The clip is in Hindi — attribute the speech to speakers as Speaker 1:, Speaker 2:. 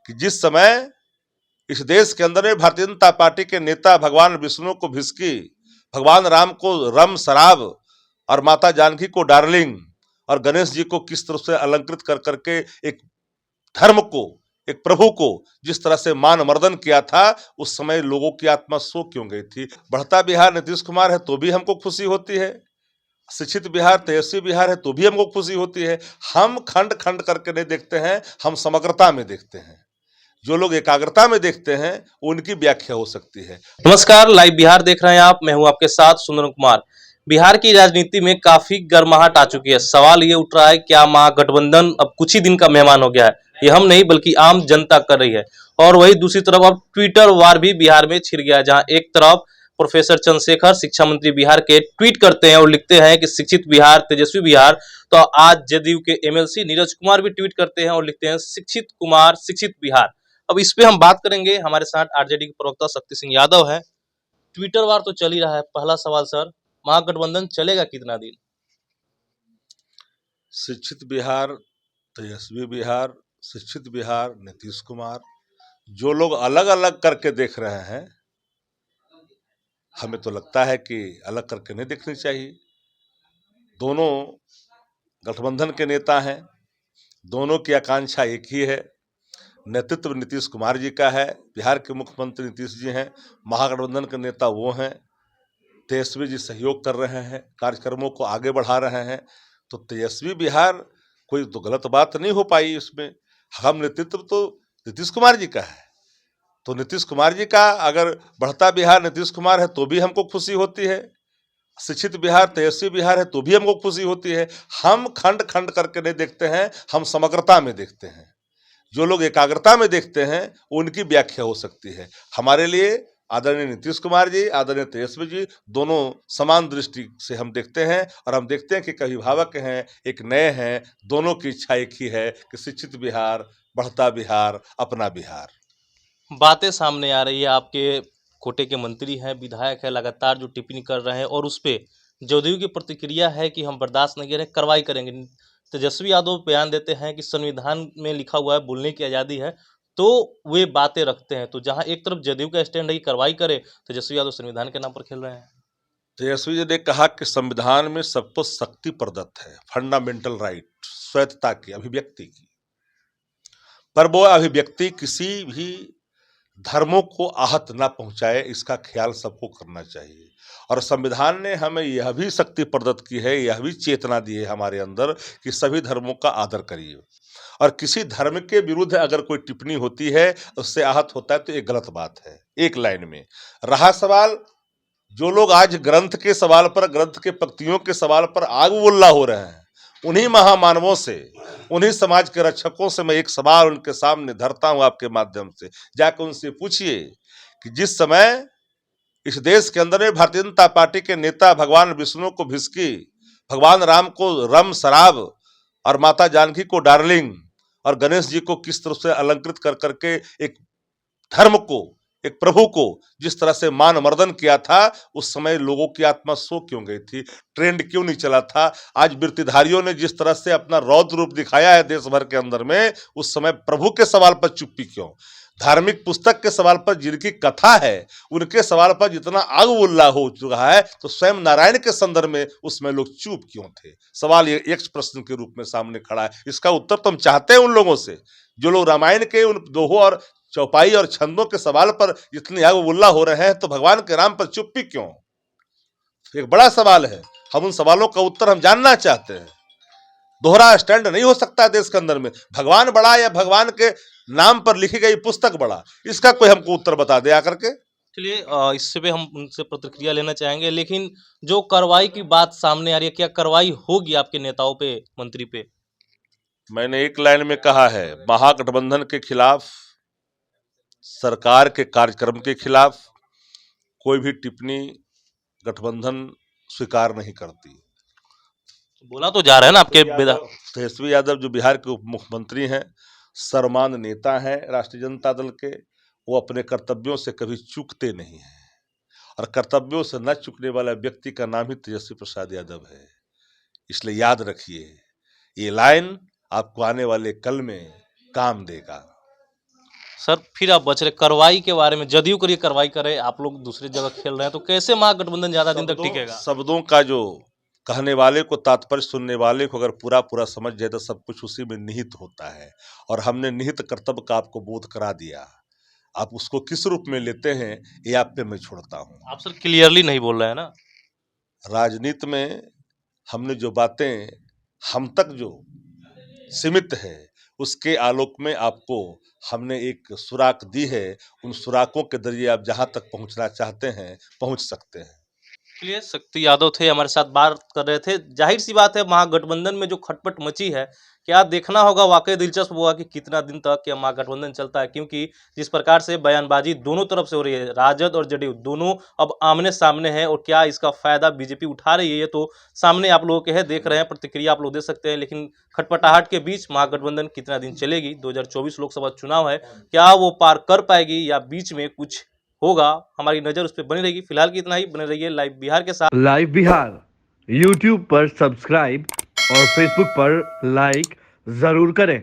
Speaker 1: कि जिस समय इस देश के अंदर में भारतीय जनता पार्टी के नेता भगवान विष्णु को भिस्की, भगवान राम को रम शराब और माता जानकी को डार्लिंग और गणेश जी को किस तरह से अलंकृत कर करके एक धर्म को, एक प्रभु को जिस तरह से मान मर्दन किया था, उस समय लोगों की आत्मा सो क्यों गई थी। बढ़ता बिहार नीतीश कुमार है तो भी हमको खुशी होती है, शिक्षित बिहार तेजस्वी बिहार है तो भी हमको खुशी होती है। हम खंड खंड करके नहीं देखते हैं, हम समग्रता में देखते हैं। जो लोग एकाग्रता में देखते हैं उनकी व्याख्या हो सकती है।
Speaker 2: नमस्कार, लाइव बिहार देख रहे हैं आप। मैं हूं आपके साथ सुंदर कुमार। बिहार की राजनीति में काफी गर्माहट आ चुकी है। सवाल ये उठ रहा है, क्या महागठबंधन अब कुछ ही दिन का मेहमान हो गया है? ये हम नहीं बल्कि आम जनता कर रही है। और वही दूसरी तरफ अब ट्विटर वार भी बिहार में छिड़ गया है, जहां एक तरफ प्रोफेसर चंद्रशेखर शिक्षा मंत्री बिहार के ट्वीट करते हैं और लिखते हैं कि शिक्षित बिहार तेजस्वी बिहार। तो आज जदयू के एमएलसी नीरज कुमार भी ट्वीट करते हैं और लिखते हैं शिक्षित कुमार शिक्षित बिहार। अब इस पे हम बात करेंगे। हमारे साथ आरजेडी के प्रवक्ता शक्ति सिंह यादव है। ट्विटर वार तो चल ही रहा है। पहला सवाल सर, महागठबंधन चलेगा कितना दिन?
Speaker 1: शिक्षित बिहार तेजस्वी बिहार, शिक्षित बिहार नीतीश कुमार, जो लोग अलग अलग करके देख रहे हैं, हमें तो लगता है कि अलग करके नहीं देखनी चाहिए। दोनों गठबंधन के नेता हैं, दोनों की आकांक्षा एक ही है। नेतृत्व नीतीश कुमार जी का है, बिहार के मुख्यमंत्री नीतीश जी हैं, महागठबंधन के नेता वो हैं। तेजस्वी जी सहयोग कर रहे हैं, कार्यक्रमों को आगे बढ़ा रहे हैं, तो तेजस्वी बिहार कोई तो गलत बात नहीं हो पाई इसमें। हम नेतृत्व तो नीतीश कुमार जी का है, तो नीतीश कुमार जी का अगर बढ़ता बिहार नीतीश कुमार है तो भी हमको खुशी होती है, शिक्षित बिहार तेजस्वी बिहार है तो भी हमको खुशी होती है। हम खंड खंड करके नहीं देखते हैं, हम समग्रता में देखते हैं। जो लोग एकाग्रता में देखते हैं उनकी व्याख्या हो सकती है। हमारे लिए आदरणीय नीतीश कुमार जी, आदरणीय तेजस्वी जी, दोनों समान दृष्टि से हम देखते हैं, और हम देखते हैं कि एक अभिभावक हैं, एक नए हैं, दोनों की इच्छा एक ही है कि शिक्षित बिहार, बढ़ता बिहार, अपना बिहार।
Speaker 2: बातें सामने आ रही है, आपके कोटे के मंत्री हैं, विधायक है, लगातार जो टिप्पणी कर रहे हैं और उस पे जदयू की प्रतिक्रिया है कि हम बर्दाश्त नहीं करें, कार्रवाई करेंगे। तेजस्वी यादव बयान देते हैं कि संविधान में लिखा हुआ है बोलने की आज़ादी है, तो वे बातें रखते हैं। तो जहां एक तरफ जदयू का स्टैंड है कि कार्रवाई करे, तेजस्वी यादव संविधान के नाम पर खेल रहे हैं।
Speaker 1: तेजस्वी जी ने कहा कि संविधान में सबको शक्ति प्रदत्त है, फंडामेंटल राइट, स्वायत्तता की, अभिव्यक्ति की, पर वो अभिव्यक्ति किसी भी धर्मों को आहत न पहुंचाए, इसका ख्याल सबको करना चाहिए। और संविधान ने हमें यह भी शक्ति प्रदत्त की है, यह भी चेतना दी है हमारे अंदर कि सभी धर्मों का आदर करिए, और किसी धर्म के विरुद्ध अगर कोई टिप्पणी होती है, उससे आहत होता है, तो ये गलत बात है। एक लाइन में रहा सवाल, जो लोग आज ग्रंथ के सवाल पर, ग्रंथ के पंक्तियों के सवाल पर आग उल्ला हो रहे हैं, उन्हीं महामानवों से, उन्हीं समाज के रक्षकों से मैं एक सवाल उनके सामने धरता हूं आपके माध्यम से। जाकर उनसे पूछिए कि जिस समय इस देश के अंदर में भारतीय जनता पार्टी के नेता भगवान विष्णु को भिस्की, भगवान राम को रम शराब और माता जानकी को डार्लिंग और गणेश जी को किस तरह से अलंकृत कर करके एक धर्म को, एक प्रभु को जिस तरह से मान मर्दन किया था, उस समय लोगों की आत्मा सो क्यों गई थी, ट्रेंड क्यों नहीं चला था। आज वृत्तिधारियों ने जिस तरह से अपना रौद्र रूप दिखाया है देश भर के अंदर में, उस समय प्रभु के सवाल पर चुप्पी क्यों? धार्मिक पुस्तक के सवाल पर जिनकी कथा है, उनके सवाल पर जितना आग उल्ला हो चुका है, तो स्वयं नारायण के संदर्भ में उसमें लोग चुप क्यों थे? सवाल ये एक प्रश्न के रूप में सामने खड़ा है। इसका उत्तर तो हम चाहते हैं उन लोगों से जो लोग रामायण के उन दोहों और चौपाई और छंदों के सवाल पर इतनी आग उल्ला हो रहे हैं, तो भगवान के राम पर चुप्पी क्यों? एक बड़ा सवाल है, हम उन सवालों का उत्तर हम जानना चाहते हैं। दोहरा स्टैंड नहीं हो सकता देश के अंदर में, भगवान बड़ा या भगवान के नाम पर लिखी गई पुस्तक बड़ा, इसका कोई हमको उत्तर बता दे आकर के।
Speaker 2: चलिए, इससे पे हम उनसे प्रतिक्रिया लेना चाहेंगे, लेकिन जो कार्रवाई की बात सामने आ रही है, क्या कार्रवाई होगी आपके नेताओं पे, मंत्री पे?
Speaker 1: मैंने एक लाइन में कहा है, महागठबंधन के खिलाफ, सरकार के कार्यक्रम के खिलाफ कोई भी टिप्पणी गठबंधन स्वीकार नहीं करती।
Speaker 2: बोला तो जा रहा है ना आपके
Speaker 1: तेजस्वी यादव जो बिहार के उप मुख्यमंत्री हैं, सर्वमान्य नेता हैं राष्ट्रीय जनता दल के, वो अपने कर्तव्यों से कभी चूकते नहीं हैं, और कर्तव्यों से न चूकने वाला व्यक्ति का नाम ही तेजस्वी प्रसाद यादव है। इसलिए याद रखिए, ये लाइन आपको आने वाले कल में काम देगा।
Speaker 2: सर फिर आप बच रहे कार्रवाई के बारे में, जदयू के लिए कार्रवाई करे, आप लोग दूसरी जगह खेल रहे हैं, तो कैसे महागठबंधन ज्यादा दिन तक टिकेगा?
Speaker 1: शब्दों का जो कहने वाले को तात्पर्य सुनने वाले को अगर पूरा पूरा समझ जाए तो सब कुछ उसी में निहित होता है। और हमने निहित कर्तव्य का आपको बोध करा दिया। आप उसको किस रूप में लेते हैं ये आप पे मैं छोड़ता हूँ।
Speaker 2: आप सर क्लियरली नहीं बोल रहे हैं ना।
Speaker 1: राजनीति में हमने जो बातें हम तक जो सीमित है उसके आलोक में आपको हमने एक सुराख दी है। उन सुराखों के जरिए आप जहां तक पहुंचना चाहते हैं पहुंच सकते हैं।
Speaker 2: चलिए, शक्ति यादव थे हमारे साथ, बात कर रहे थे। जाहिर सी बात है महागठबंधन में जो खटपट मची है, क्या देखना होगा, वाकई दिलचस्प होगा कि कितना दिन तक यह महागठबंधन चलता है, क्योंकि जिस प्रकार से बयानबाजी दोनों तरफ से हो रही है, राजद और जदयू दोनों अब आमने सामने हैं, और क्या इसका फायदा बीजेपी उठा रही है ये तो सामने आप लोगों के है, देख रहे हैं, प्रतिक्रिया आप लोग दे सकते हैं। लेकिन खटपटाहट के बीच महागठबंधन कितना दिन चलेगी, 2024 लोकसभा चुनाव है, क्या वो पार कर पाएगी या बीच में कुछ होगा, हमारी नजर उस पर बनी रहेगी। फिलहाल की इतना ही, बने रहिए लाइव बिहार के साथ।
Speaker 3: लाइव बिहार यूट्यूब पर सब्सक्राइब और फेसबुक पर लाइक जरूर करें।